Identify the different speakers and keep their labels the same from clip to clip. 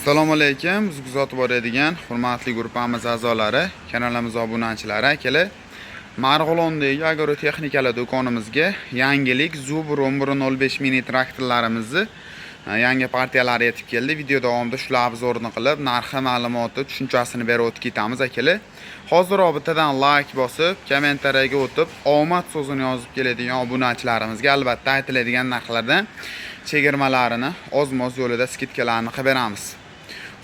Speaker 1: Assalomu alaykum. Biz kuzatib boradigan hurmatli guruhimiz a'zolari, kanalimiz obunachilari, akalar. Marg'ilondagi agrotexnikalar do'konimizga yangilik Zubr 1105 mini traktorlarimizni yangi partiyalari yetib keldi. Video davomida shular obzorini qilib, narxi, ma'lumoti, tushunchasini berib o'tib ketamiz, akalar. Hozir bittadan like bosib, kommentariyaga o'tib, omad so'zini yozib keladigan obunachilarimizga albatta aytiladigan narxlardan chegirmalarini, oz-moz yo'lida skidkalarni qilib beramiz.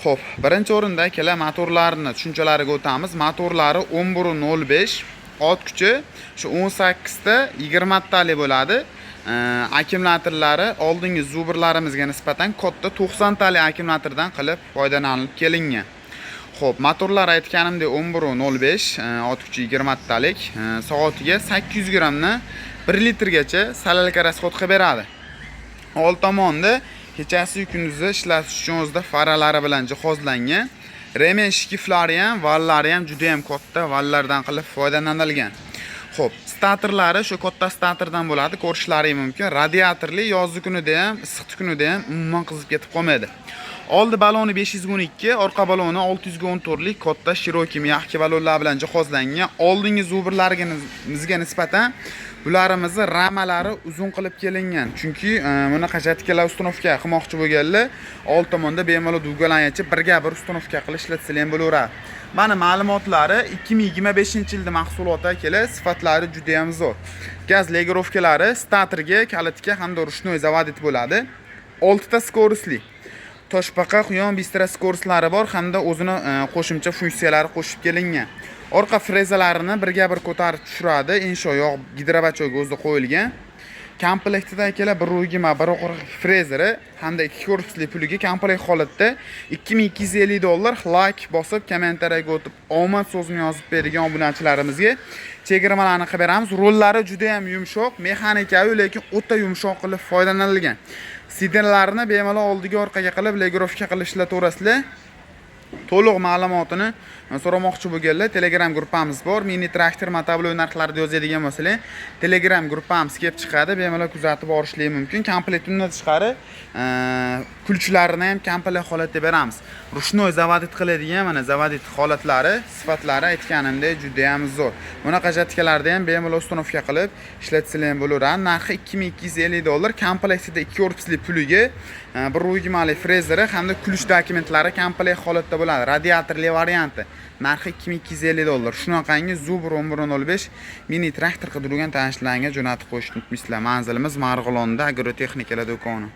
Speaker 1: Xo'p, birinchi o'rinda akalar motorlarini tushunchalariga o'tamiz. Motorlari 1105, ot kuchi shu 18 ta 20 talik bo'ladi. Akkumulyatorlari oldingi Zubrlarimizga nisbatan katta 90 talik akkumulyatordan qilib foydalanilib kelingan. Xo'p, motorlar aytganimdek 1105, ot kuchi 20 talik, soatiga 800 grammni 1 litrgacha salalka rasxod qilib beradi. Old tomonda kechasi kunduzi ishlatish uchun o'zida faralari bilan jihozlangan. Remen shkiflari ham, vallari ham juda ham katta vallardan qilib foydalanilgan. Xo'p, statorlari shu katta statordan bo'ladi, ko'rishlaringiz mumkin. Radiatorli yozgi kunida ham, issiq kunida ham umuman qizib ketib qolmaydi. Oldi baloni 512, orqa baloni 614 lik katta shiroki mягкий balonlar bilan jihozlangan. Oldingi Zubrlarimizga nisbatan bularimizni ramalari uzun qilib kelingan. Chunki bunaqa jatkalar ustunovka qilmoqchi bo'lganlar old tomonda bemalol dugalangacha birga bir ustunovka qilish ishlatsalar ham bo'laveradi. Mana ma'lumotlari 2025-yilda mahsuloti akalar, sifatlari juda ham zo'r. Gaz legirovkalari statorga, kalitga hamda rushnoy zavadit bo'ladi. 6 ta skorosli toshbaqa quyon bistira skorslari bor hamda o'zini qo'shimcha funksiyalari qo'shib kelingan. Orqa frezalarini birga bir ko'tarib tushiradi. Insho yog' gidrobachoga o'zida qo'yilgan. Komplektida akalar 1.20 1.40 frezeri hamda 2 korpusli puliga komplekt holatda $2250 like bosib kommentariyaga o'tib omad so'zini yozib bergan obunachilarimizga chegirmalarni qilib beramiz. Rollari juda ham yumshoq, mexanikaviy, lekin o'ta yumshoq qilib foydalanilgan. Sidenlarni bemalol oldiga orqaga qilib legirovka qilishlar to'g'risida to'liq ma'lumotini so'ramoqchi bo'lganlar Telegram gruppamiz bor. Mini traktor motovloy narxlarida yozadigan bo'lsalar, Telegram gruppamiz kelib chiqadi, bemalol kuzatib borishingiz mumkin. Komplektdan tashqari kulchlarini ham komplekt holatda beramiz. Rushnoy zavadit qiladigan mana zavadit holatlari, sifatlari aytganimdek juda ham zo'r. Bunaqa jatkalarda ham bemalol ustunovka qilib ishlatsalar ham bo'laveradi. Narxi $2250, komplektida 2 korpusli puliga 1.20 lik frezeri hamda kulish dokumentlari komplekt holatda bo'ladi. Radiatorli varianti. Narxi $2250. Shunaqangi Zubr 1105 mini traktor qidirgan tanishlarga jo'natib qo'yishni unutmaysizlar. Manzilimiz Marg'ilonda agrotexnikalar do'koni.